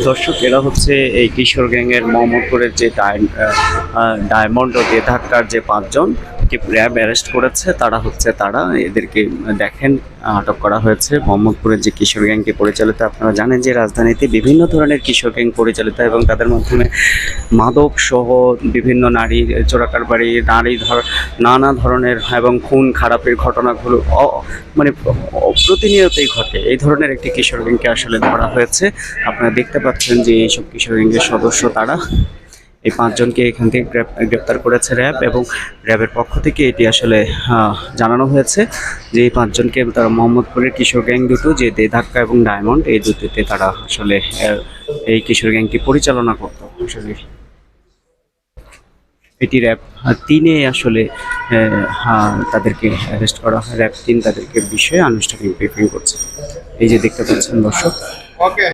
দর্শক, এরা হচ্ছে এই কিশোর গ্যাংয়ের মোহাম্মদপুরের যে ডায়মন্ড ও বেধাক্কার যে 5 জনকে র্যাব অ্যারেস্ট করেছে। তারা এদেরকে দেখেন আটক করা হয়েছে। মোহাম্মদপুরের যে কিশোর গ্যাংকে পরিচালিত, আপনারা জানেন যে রাজধানীতে বিভিন্ন ধরনের কিশোর গ্যাং পরিচালিত এবং তাদের মাধ্যমে মাদক সহ বিভিন্ন নারী চোরাকারবারি, নানা ধরনের এবং খুন খারাপের ঘটনাগুলো মানে প্রতিনিয়তই ঘটে। এই ধরনের একটি কিশোর গ্যাংকে আসলে ধরা হয়েছে। আপনারা দেখতে পাচ্ছেন যে এইসব কিশোর গ্যাংয়ের সদস্য তারা এই 5 জনকে এখান থেকে গ্রেপ্তার করেছে র্যাব, এবং র্যাবের পক্ষ থেকে এটি আসলে জানানো হয়েছে যে এই 5 জনকে তারা মোহাম্মদপুরের কিশোর গ্যাং দুটো, যে বেধাক্কা এবং ডায়মন্ড, এই দুটিতে তারা আসলে এই কিশোর গ্যাংটি পরিচালনা করত। আসলে এটি র্যাব 3-এ আসলে তাদেরকে অ্যারেস্ট করা হয়। র্যাব 3 তাদেরকে বিষয়ে আনুষ্ঠানিক ব্রিফিং করছে। এই যে দেখতে পাচ্ছেন দর্শক।